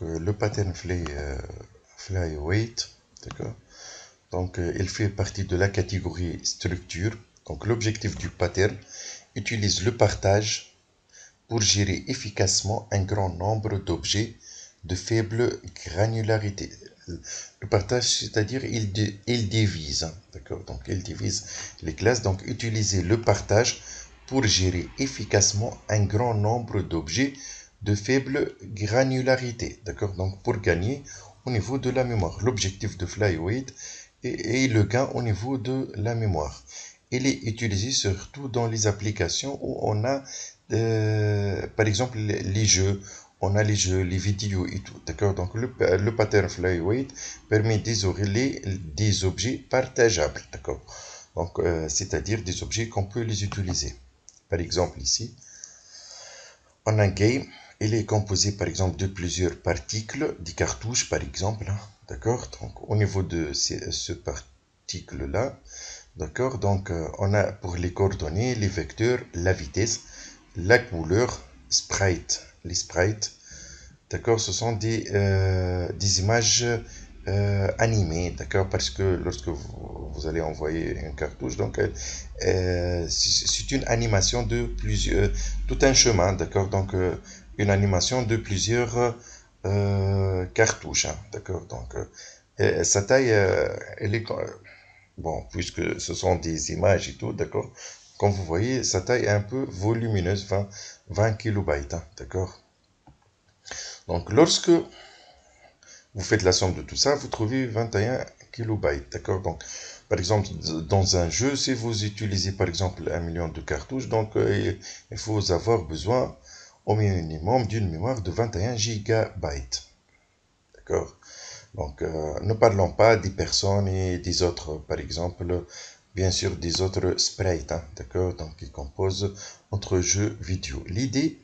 le pattern flyweight, d'accord. Donc, il fait partie de la catégorie structure. Donc, l'objectif du pattern utilise le partage pour gérer efficacement un grand nombre d'objets de faible granularité. Le partage, c'est-à-dire il divise, d'accord. Donc, il divise les classes. Donc, utiliser le partage pour gérer efficacement un grand nombre d'objets de faible granularité, d'accord. Donc, pour gagner au niveau de la mémoire, l'objectif de flyweight et le gain au niveau de la mémoire. Il est utilisé surtout dans les applications où on a, par exemple, les jeux, les vidéos et tout, d'accord. Donc, le pattern flyweight permet d'isoler des objets partageables, d'accord. Donc, c'est-à-dire des objets qu'on peut les utiliser. Par exemple, ici, on a un game. Il est composé, par exemple, de plusieurs particules, des cartouches, par exemple, hein, d'accord. Donc, au niveau de ce particule-là, d'accord. Donc, on a pour les coordonnées, les vecteurs, la vitesse, la couleur, sprite. Les sprites, d'accord, ce sont des images animées, d'accord, parce que lorsque vous allez envoyer une cartouche, donc c'est une animation de plusieurs, tout un chemin, d'accord, donc une animation de plusieurs cartouches, hein, d'accord, donc sa taille, elle est, bon, puisque ce sont des images et tout, d'accord, comme vous voyez, sa taille est un peu volumineuse, 20 kilobytes, hein, d'accord. Donc, lorsque vous faites la somme de tout ça, vous trouvez 21 kilobytes, d'accord. Donc, par exemple, dans un jeu, si vous utilisez par exemple 1 million de cartouches, donc il faut avoir besoin au minimum d'une mémoire de 21 gigabytes, d'accord. Donc, ne parlons pas des personnes et des autres, par exemple, bien sûr, des autres sprites, hein, d'accord, donc qui composent notre jeu vidéo. L'idée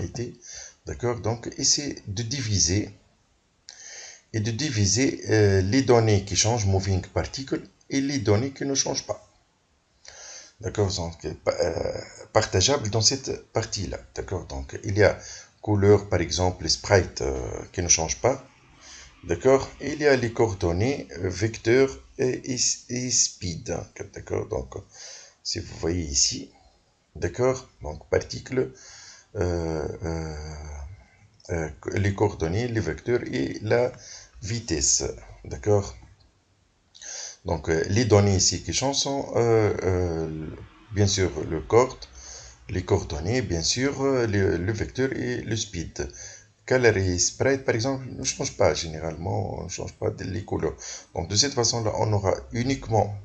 était, d'accord, donc essayer de diviser les données qui changent, moving particle, et les données qui ne changent pas. D'accord, donc partageable dans cette partie-là. D'accord, donc il y a couleur, par exemple, sprite qui ne change pas. D'accord, il y a les coordonnées, vecteurs et speed. D'accord, donc si vous voyez ici, d'accord, donc particle, les coordonnées, les vecteurs et la vitesse, d'accord. Donc les données ici qui sont bien sûr les coordonnées, bien sûr le vecteur et le speed. Color et sprite par exemple ne changent pas généralement, on ne change pas les couleurs. Donc de cette façon là on aura uniquement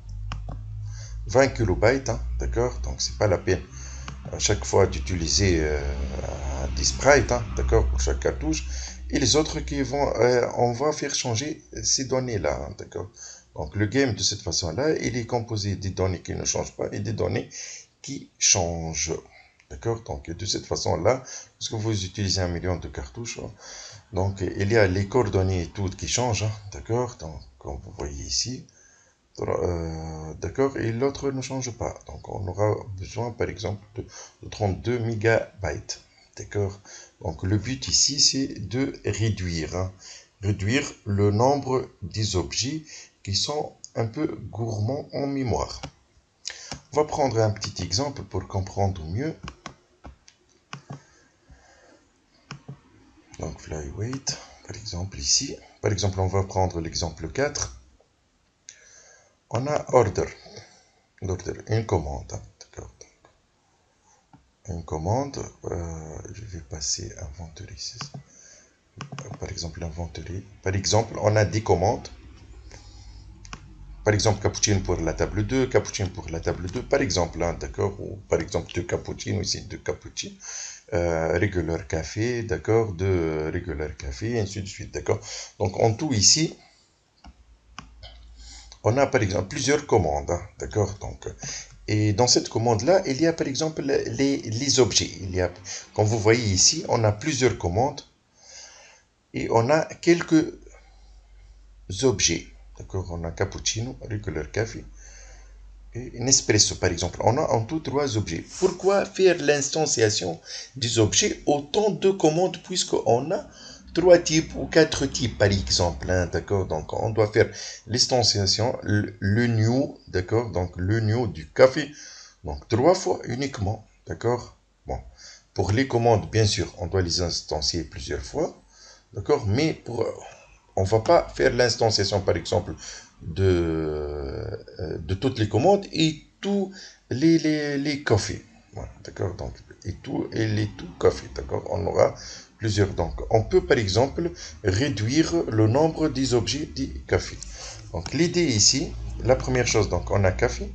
20 kilobytes, hein, d'accord, donc c'est pas la peine à chaque fois d'utiliser des sprites, hein, d'accord, pour chaque cartouche. Et les autres qui vont, on va faire changer ces données-là, hein, d'accord. Donc le game de cette façon-là, il est composé des données qui ne changent pas et des données qui changent, d'accord. Donc de cette façon-là, lorsque vous utilisez 1 million de cartouches, hein, donc il y a les coordonnées toutes qui changent, hein, d'accord. Donc comme vous voyez ici. D'accord, et l'autre ne change pas. Donc on aura besoin par exemple de 32 mégabytes. D'accord. Donc le but ici c'est de réduire, hein, réduire le nombre des objets qui sont un peu gourmands en mémoire. On va prendre un petit exemple pour comprendre mieux. Donc flyweight, par exemple ici. Par exemple on va prendre l'exemple 4. On a order, une commande, d'accord. Une commande, je vais passer inventory ici. Par exemple, inventory. Par exemple, on a des commandes. Par exemple, cappuccino pour la table 2, cappuccino pour la table 2, par exemple, hein, d'accord. Ou par exemple, 2 cappuccino, ici 2 cappuccino. Regular café, d'accord, 2 regular café, et ainsi de suite, d'accord. Donc, en tout ici, on a par exemple plusieurs commandes, hein, d'accord. Donc, et dans cette commande-là, il y a par exemple les objets. Il y a, comme vous voyez ici, on a plusieurs commandes et on a quelques objets. D'accord, on a cappuccino, regular café et Nespresso par exemple. On a en tout 3 objets. Pourquoi faire l'instanciation des objets autant de commandes puisqu'on a 3 types ou 4 types par exemple, hein, d'accord. Donc on doit faire l'instanciation, le new, d'accord. Donc le new du café, donc 3 fois uniquement, d'accord. Bon, pour les commandes, bien sûr, on doit les instancier plusieurs fois, d'accord. Mais on va pas faire l'instanciation, par exemple, de toutes les commandes et tous les cafés. Voilà, d'accord. Donc et tout cafés, d'accord. On aura plusieurs. Donc on peut par exemple réduire le nombre des objets du café. Donc l'idée ici, la première chose, donc on a café.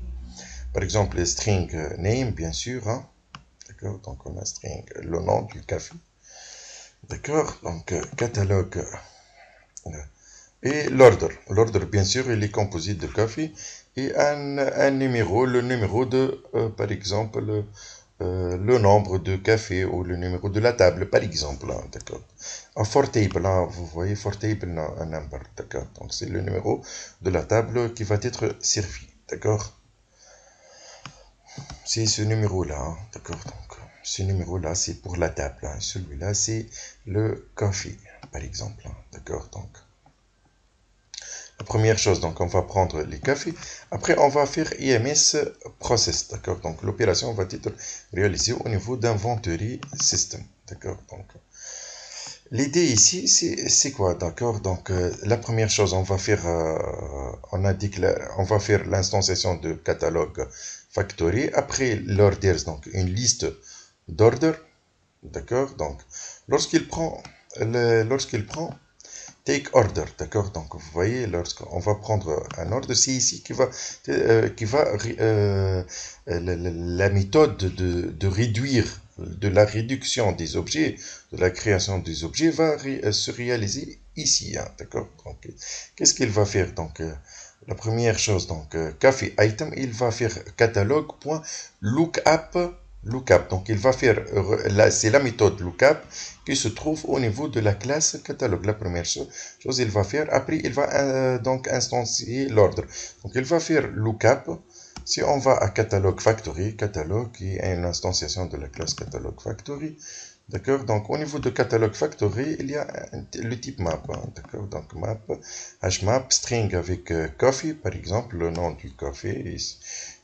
Par exemple, string name, bien sûr, hein. D'accord. Donc on a string le nom du café. D'accord. Donc catalogue. Et l'ordre. L'ordre, bien sûr, il est composé de café et un numéro, le numéro de, par exemple, le nombre de café ou le numéro de la table, par exemple. Hein, d'accord. Un for table, hein, vous voyez, for table number, d'accord. Donc c'est le numéro de la table qui va être servi, d'accord. C'est ce numéro-là, hein, d'accord. Donc ce numéro-là, c'est pour la table. Hein, celui-là, c'est le café, par exemple. Hein, d'accord. Donc la première chose, donc on va prendre les cafés. Après, on va faire IMS process, d'accord. Donc l'opération va être réalisée au niveau d'inventory system, d'accord. Donc l'idée ici, c'est quoi, d'accord. Donc la première chose, on va faire, on va faire l'instanciation de catalogue factory. Après l'orders, donc une liste d'ordre, d'accord. Donc lorsqu'il prend take order, d'accord. Donc vous voyez, lorsqu'on va prendre un ordre, c'est ici la méthode de réduire, de la réduction des objets, de la création des objets va se réaliser ici, hein, d'accord. Donc qu'est-ce qu'il va faire? Donc la première chose, donc café item, il va faire catalogue.lookup. Lookup. Donc il va faire, c'est la méthode lookup qui se trouve au niveau de la classe catalogue. La première chose il va faire, après il va donc instancier l'ordre. Donc il va faire lookup. Si on va à catalogue factory, catalogue qui est une instanciation de la classe catalogue factory, d'accord. Donc au niveau de catalogue factory, il y a le type map, hein, d'accord. Donc map, hmap, string avec coffee par exemple, le nom du café, et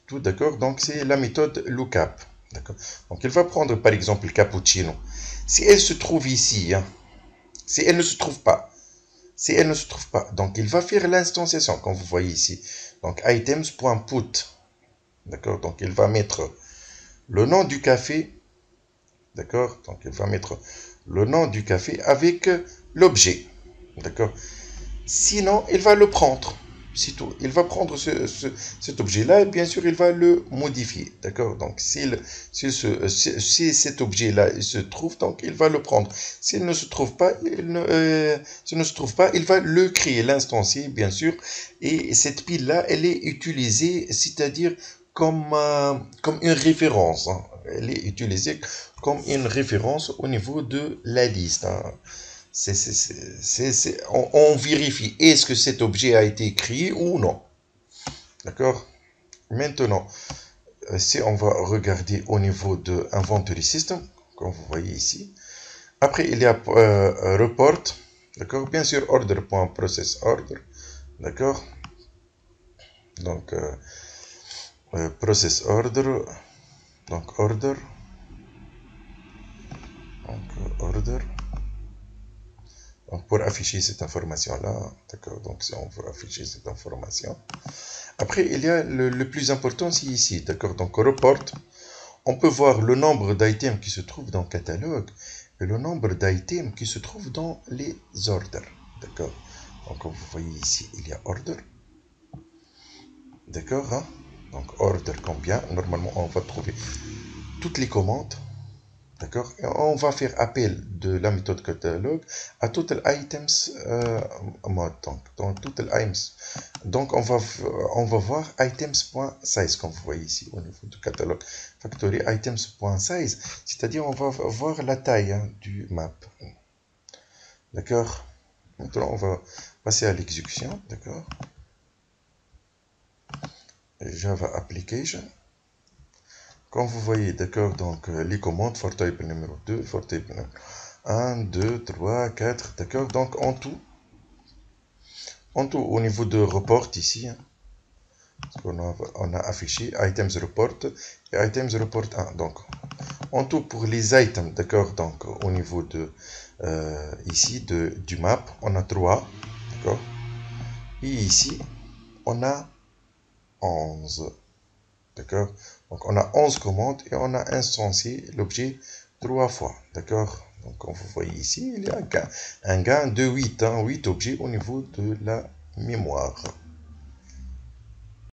tout, d'accord. Donc c'est la méthode lookup. D'accord. Donc, il va prendre par exemple le cappuccino. Si elle se trouve ici, hein, si elle ne se trouve pas, si elle ne se trouve pas, donc il va faire l'instanciation, comme vous voyez ici. Donc, items.put. D'accord. Donc, il va mettre le nom du café. D'accord. Donc, il va mettre le nom du café avec l'objet. D'accord. Sinon, il va le prendre. C'est tout. Il va prendre cet objet-là et bien sûr, il va le modifier. D'accord. Donc, si cet objet-là se trouve, donc il va le prendre. S'il ne se trouve pas, s'il ne se trouve pas, il va le créer, l'instancier, bien sûr. Et cette pile-là, elle est utilisée, c'est-à-dire comme une référence. Hein. Elle est utilisée comme une référence au niveau de la liste. Hein. On vérifie est-ce que cet objet a été créé ou non. D'accord. Maintenant, si on va regarder au niveau de Inventory System, comme vous voyez ici, après il y a Report, d'accord. Bien sûr, order.process_order, d'accord. Donc, process order, donc order, donc order. Donc, pour afficher cette information-là, d'accord. Donc, si on veut afficher cette information. Après, il y a le plus important, c'est ici, d'accord. Donc, report, on peut voir le nombre d'items qui se trouvent dans le catalogue et le nombre d'items qui se trouvent dans les ordres, d'accord. Donc, comme vous voyez ici, il y a order, d'accord. Hein? Donc, order combien? Normalement, on va trouver toutes les commandes. D'accord. Et on va faire appel de la méthode catalogue à total items mode. Donc, dans total items. Donc, on va voir items.size, comme vous voyez ici au niveau du catalogue factory items.size. C'est-à-dire, on va voir la taille, hein, du map. D'accord. Maintenant, on va passer à l'exécution. D'accord. Java application. Comme vous voyez, d'accord, donc les commandes for table numéro 2, for table numéro 1, 2, 3, 4, d'accord. Donc en tout, au niveau de report ici, hein, on a affiché items report et items report 1. Donc en tout pour les items, d'accord. Donc au niveau de ici du map, on a 3, d'accord. Et ici, on a 11. D'accord? Donc, on a 11 commandes et on a instancié l'objet 3 fois. D'accord? Donc, comme vous voyez ici, il y a un gain de 8, hein, 8 objets au niveau de la mémoire.